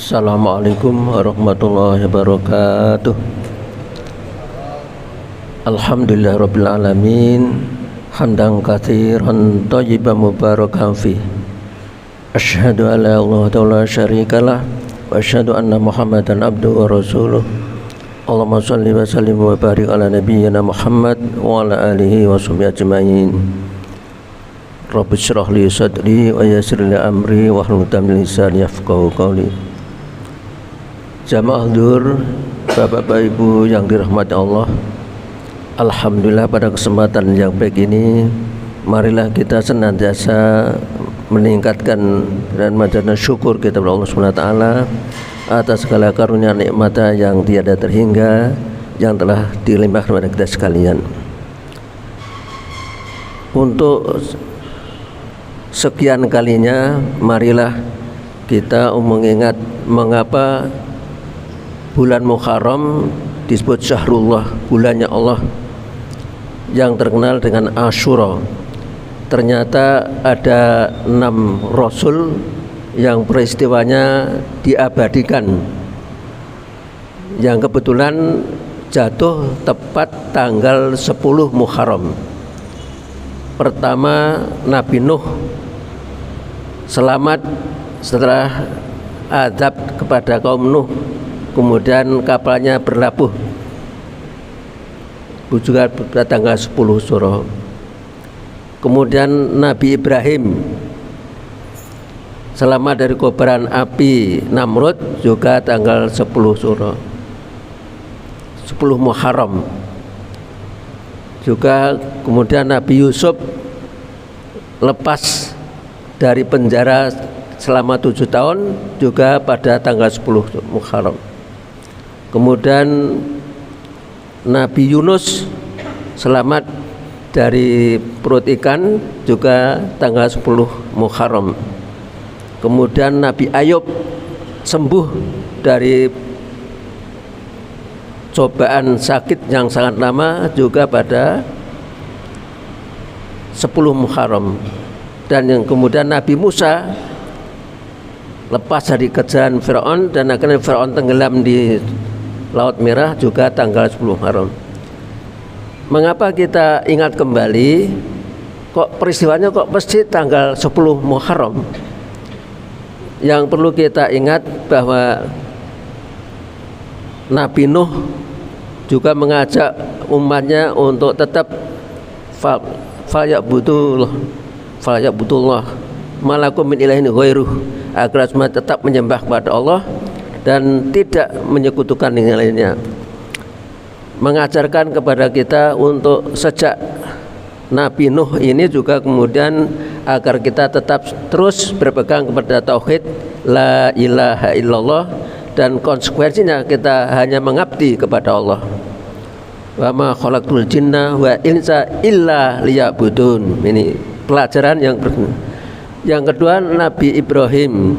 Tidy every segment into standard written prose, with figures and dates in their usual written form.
Assalamualaikum warahmatullahi wabarakatuh. Alhamdulillah rabbil alamin, hamdan katsiran thayyiban mubarakan fi. Asyhadu an la ilaha illallah syarikalah wa asyhadu anna Muhammadan abduhu wa rasuluh. Allahumma shalli wa sallim wa barik ala nabiyyina Muhammad wa ala alihi wa sahbihi ajmain. Rabbi shrah li sadri wa yassir li amri wahlul 'uqdatam min lisani yafqahu qawli. Jamaah Dur, Bapak-bapak Ibu yang dirahmati Allah, alhamdulillah pada kesempatan yang baik ini marilah kita senantiasa meningkatkan dan menjadikan syukur kita kepada Allah SWT atas segala karunia nikmat yang tiada terhingga yang telah dilimpahkan kepada kita sekalian. Untuk sekian kalinya marilah kita mengingat mengapa bulan Muharram disebut Syahrullah, bulannya Allah, yang terkenal dengan Asyura. Ternyata ada 6 Rasul yang peristiwanya diabadikan, yang kebetulan jatuh tepat tanggal 10 Muharram. Pertama, Nabi Nuh selamat setelah azab kepada kaum Nuh, kemudian kapalnya berlabuh juga pada tanggal 10 Syuro. Kemudian Nabi Ibrahim selamat dari kobaran api Namrud juga tanggal 10 Syuro, 10 Muharram. Juga kemudian Nabi Yusuf lepas dari penjara selama 7 tahun juga pada tanggal 10 Muharram. Kemudian Nabi Yunus selamat dari perut ikan juga tanggal 10 Muharram. Kemudian Nabi Ayub sembuh dari cobaan sakit yang sangat lama juga pada 10 Muharram. Dan yang kemudian Nabi Musa lepas dari kejaran Firaun dan akhirnya Firaun tenggelam di Laut Merah juga tanggal 10 Muharram. Mengapa kita ingat kembali kok peristiwanya kok mesti tanggal 10 Muharram? Yang perlu kita ingat bahwa Nabi Nuh juga mengajak umatnya untuk tetap falya'budullah malakum min ilahin ghairuh, agar semua tetap menyembah kepada Allah dan tidak menyekutukan dengan lainnya. Mengajarkan kepada kita untuk sejak Nabi Nuh ini juga kemudian agar kita tetap terus berpegang kepada tauhid la ilaha illallah, dan konsekuensinya kita hanya mengabdi kepada Allah. Wa ma khalaqtul jinna wa insa illa liya'budun. Ini pelajaran yang berguna. Yang kedua, Nabi Ibrahim.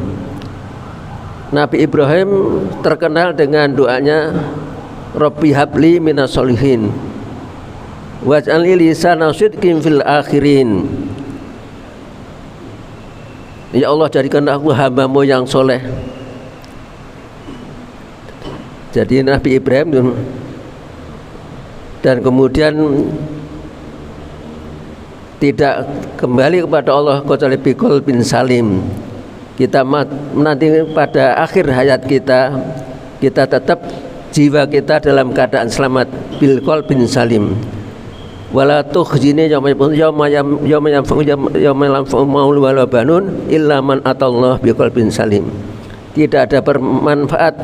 Nabi Ibrahim terkenal dengan doanya Rabbi habli minas solihin waj'alni lisana sidqin fil akhirin. Ya Allah, jadikan aku hamba-Mu yang soleh. Jadi Nabi Ibrahim, dan kemudian tidak kembali kepada Allah kecuali biqol bin salim. Kita nanti pada akhir hayat kita tetap jiwa kita dalam keadaan selamat biqol bin salim. Wala tukhzini yauma yanfa'u maul wala banun illa man atallah biqol bin salim. Tidak ada bermanfaat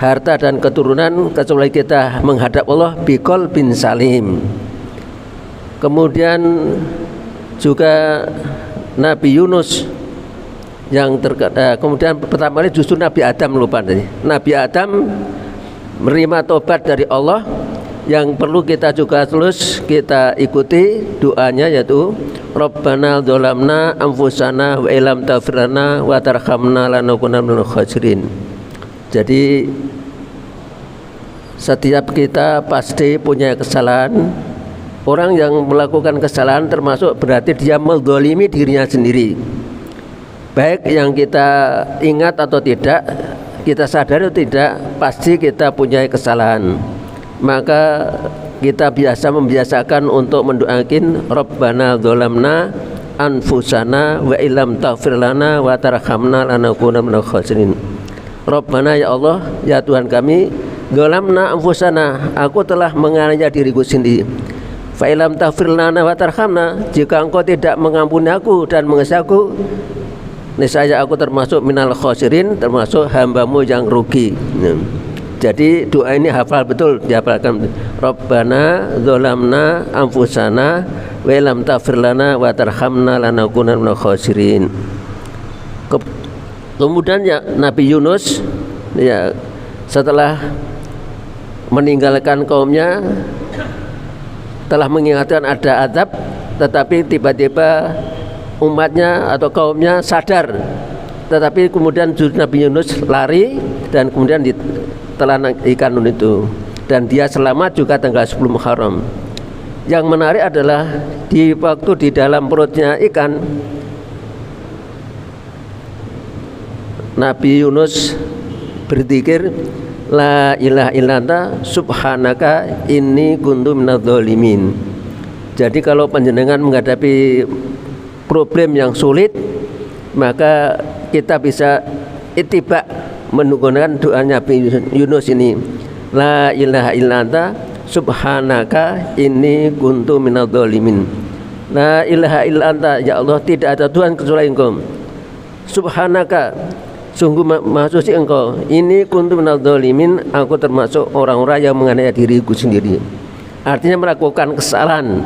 harta dan keturunan kecuali kita menghadap Allah biqol bin salim. Kemudian juga Nabi Yunus yang kemudian pertama kali justru Nabi Adam, lupa tadi. Nabi Adam menerima tobat dari Allah, yang perlu kita juga terus kita ikuti doanya, yaitu Rabbana dzalamna anfusana wa illam taghfir lana wa tarhamna lanakunanna minal khasirin. Jadi setiap kita pasti punya kesalahan. Orang yang melakukan kesalahan termasuk berarti dia menzalimi dirinya sendiri. baik yang kita ingat atau tidak, kita sadar atau tidak, pasti kita punya kesalahan. Maka kita membiasakan untuk mendoakan Rabbana dzalamna anfusana wa illam taghfir lana wa tarhamna lanakunanna minal khasirin. Rabbana, ya Allah, ya Tuhan kami, dzalamna anfusana, aku telah menganiaya diriku sendiri. Fa illam taghfir lana wa tarhamna, jika engkau tidak mengampuni aku dan mengasihi aku, niscaya aku termasuk minal khasirin, termasuk hambamu yang rugi. Jadi doa ini hafal betul, dihafalkan. Rabbana dzalamna anfusana wa lam taghfir lana wa tarhamna lanakunanna minal khasirin. Kemudian ya Nabi Yunus ya setelah meninggalkan kaumnya, telah mengingatkan ada azab, tetapi tiba-tiba umatnya atau kaumnya sadar, tetapi kemudian Nabi Yunus lari dan kemudian ditelan ikan itu, dan dia selamat juga tanggal 10 Muharram. Yang menarik adalah di waktu di dalam perutnya ikan, Nabi Yunus berzikir, la ilaha illa anta subhanaka inni kuntu minadz dzalimin. Jadi kalau panjenengan menghadapi problem yang sulit, maka kita bisa ittiba menggunakan doa Nabi Yunus ini, la ilaha illa anta subhanaka inni kuntu minadz dzalimin. La ilaha illa anta, ya Allah, tidak ada Tuhan kecuali Engkau. Subhanaka, sungguh maha suci Engkau, ini kuntu minadz dzalimin, aku termasuk orang-orang yang menganiaya diriku sendiri. Artinya melakukan kesalahan.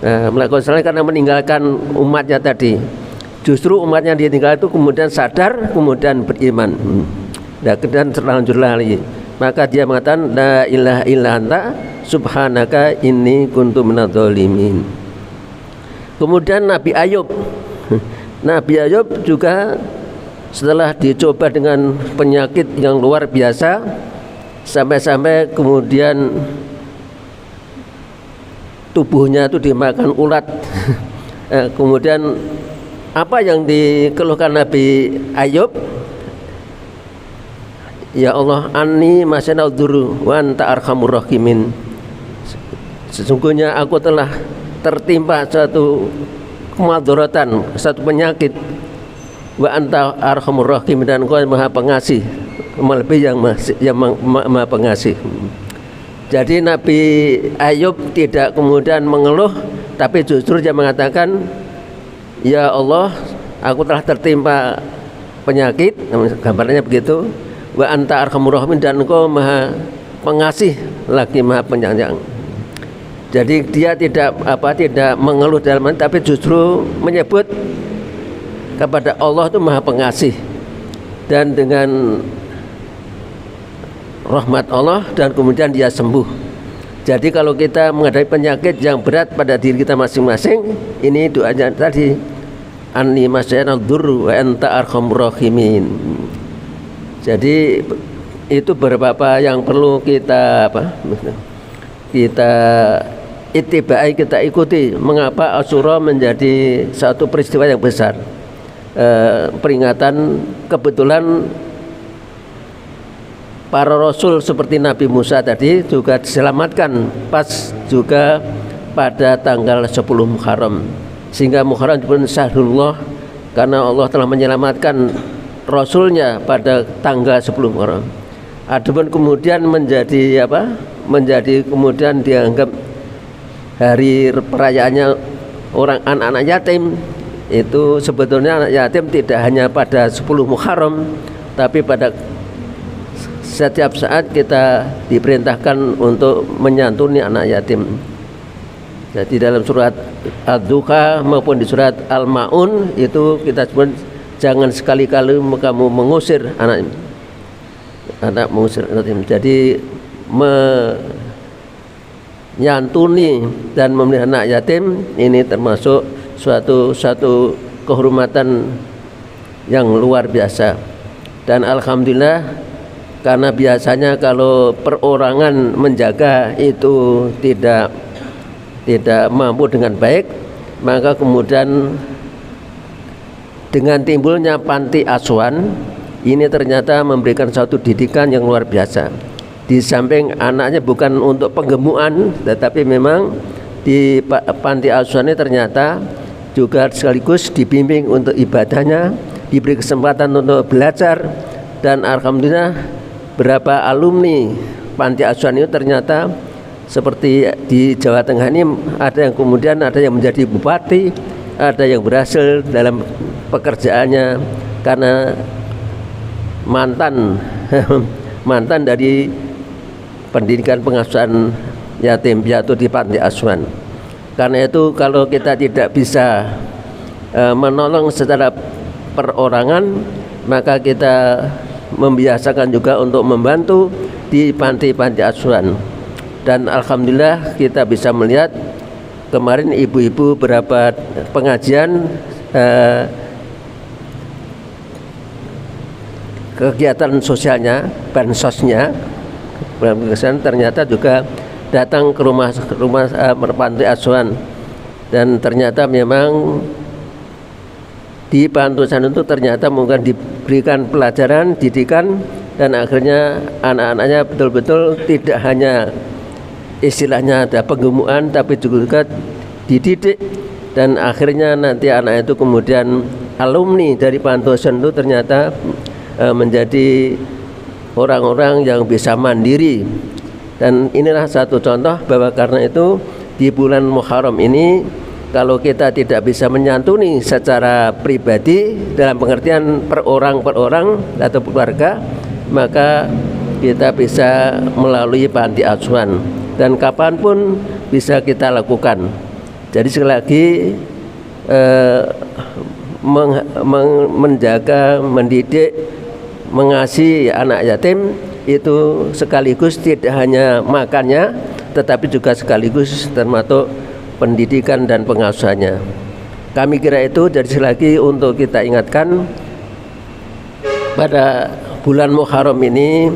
Melakukan kesalahan karena meninggalkan umatnya tadi. Justru umatnya ditinggal itu kemudian sadar, kemudian beriman. Dan terlanjur lagi. Maka dia mengatakan, la ilaha illa anta subhanaka inni kuntu minadz dzalimin. Kemudian Nabi Ayub. Nabi Ayub juga setelah dicoba dengan penyakit yang luar biasa, sampai-sampai kemudian tubuhnya itu dimakan ulat. Kemudian apa yang dikeluhkan Nabi Ayub? Ya Allah, anni masana dzurru wa anta arhamur rahimin. Sesungguhnya aku telah tertimpa suatu kemadharatan, satu penyakit. Wa anta arhamur rahimin, dan Engkau Maha Pengasih, melebihi yang Maha Pengasih. Jadi Nabi Ayub tidak kemudian mengeluh, tapi justru dia mengatakan, ya Allah, aku telah tertimpa penyakit, gambarnya begitu. Wa anta arhamur rahimin, dan Engkau Maha Pengasih lagi Maha Penyayang. Jadi dia tidak mengeluh dalam hati, tapi justru menyebut kepada Allah itu Maha Pengasih, dan dengan rahmat Allah dan kemudian dia sembuh. Jadi kalau kita menghadapi penyakit yang berat pada diri kita masing-masing, ini doanya tadi, anni masana dzurru wa anta arhamur rahimin. Jadi itu beberapa yang perlu kita ittibai, kita ikuti. Mengapa Asyura menjadi satu peristiwa yang besar, peringatan. Kebetulan para rasul seperti Nabi Musa tadi juga diselamatkan pas juga pada tanggal 10 Muharram, sehingga Muharram pun syahrullah, karena Allah telah menyelamatkan rasulnya pada tanggal 10 Muharram. Adapun kemudian menjadi kemudian dianggap hari perayaannya orang anak-anak yatim, itu sebetulnya anak yatim tidak hanya pada 10 Muharram, tapi pada setiap saat kita diperintahkan untuk menyantuni anak yatim. Jadi dalam surat Ad-Duha maupun di surat Al-Ma'un itu kita sebut, jangan sekali-kali kamu mengusir anak yatim. Jadi menyantuni dan memelihara anak yatim ini termasuk suatu kehormatan yang luar biasa. Dan alhamdulillah, karena biasanya kalau perorangan menjaga itu tidak mampu dengan baik, maka kemudian dengan timbulnya panti asuhan ini ternyata memberikan suatu didikan yang luar biasa. Di samping anaknya bukan untuk penggemukan, tetapi memang di panti asuhan ini ternyata juga sekaligus dibimbing untuk ibadahnya, diberi kesempatan untuk belajar, dan alhamdulillah berapa alumni panti asuhan itu ternyata seperti di Jawa Tengah ini ada yang kemudian ada yang menjadi bupati, ada yang berhasil dalam pekerjaannya karena mantan dari pendidikan pengasuhan yatim piatu di panti asuhan. Karena itu kalau kita tidak bisa menolong secara perorangan, maka kita membiasakan juga untuk membantu di panti-panti asuhan. Dan alhamdulillah kita bisa melihat kemarin ibu-ibu berapa pengajian kegiatan sosialnya, bansosnya, ternyata juga datang ke rumah panti asuhan, dan ternyata memang di panti asuhan itu ternyata mungkin diberikan pelajaran, didikan, dan akhirnya anak-anaknya betul-betul tidak hanya istilahnya ada penggemukan, tapi juga dididik, dan akhirnya nanti anak itu kemudian alumni dari panti asuhan itu ternyata menjadi orang-orang yang bisa mandiri. Dan inilah satu contoh bahwa karena itu di bulan Muharram ini kalau kita tidak bisa menyantuni secara pribadi dalam pengertian per orang atau keluarga, maka kita bisa melalui panti asuhan dan kapanpun bisa kita lakukan. Jadi sekali lagi menjaga, mendidik, mengasihi anak yatim itu sekaligus tidak hanya makannya, tetapi juga sekaligus termasuk pendidikan dan pengasuhannya. Kami kira itu jadi lagi untuk kita ingatkan pada bulan Muharram ini,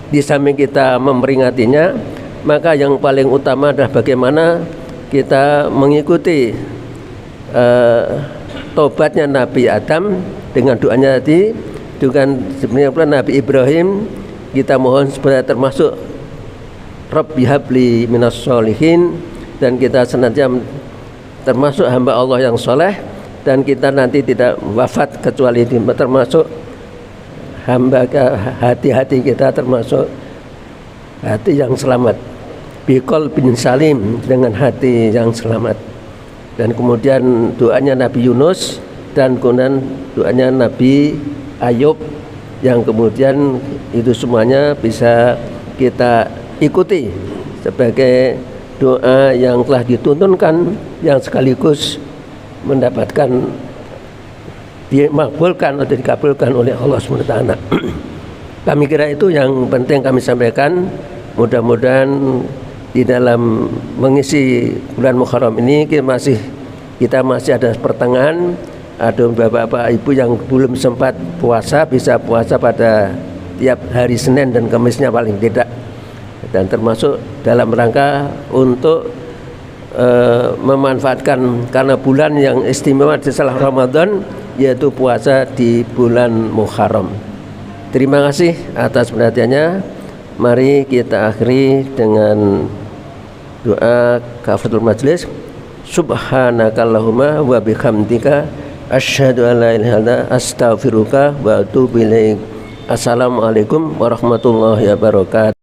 di samping kita memperingatinya, maka yang paling utama adalah bagaimana kita mengikuti tobatnya Nabi Adam dengan doanya tadi, dengan sebenarnya Nabi Ibrahim. Kita mohon supaya termasuk Rabbi habli minas sholihin, dan kita senantiasa termasuk hamba Allah yang soleh, dan kita nanti tidak wafat kecuali termasuk hamba, hati-hati kita termasuk hati yang selamat, biqol bin salim, dengan hati yang selamat. Dan kemudian doanya Nabi Yunus, dan kemudian doanya Nabi Ayub, yang kemudian itu semuanya bisa kita ikuti sebagai doa yang telah dituntunkan, yang sekaligus mendapatkan dimakbulkan atau dikabulkan oleh Allah SWT. Kami kira itu yang penting kami sampaikan. Mudah-mudahan di dalam mengisi bulan Muharram ini kita masih ada pertengahan. Ada bapak-bapak ibu yang belum sempat puasa, bisa puasa pada tiap hari Senin dan Kamisnya paling tidak, dan termasuk dalam rangka untuk memanfaatkan karena bulan yang istimewa setelah Ramadan, yaitu puasa di bulan Muharram. Terima kasih atas perhatiannya. Mari kita akhiri dengan doa kafaratul majlis. Subhanakallahumma wa bihamdika asyhadu an la ilaha illa anta astaghfiruka wa atubu ilaik. Assalamualaikum warahmatullahi wabarakatuh.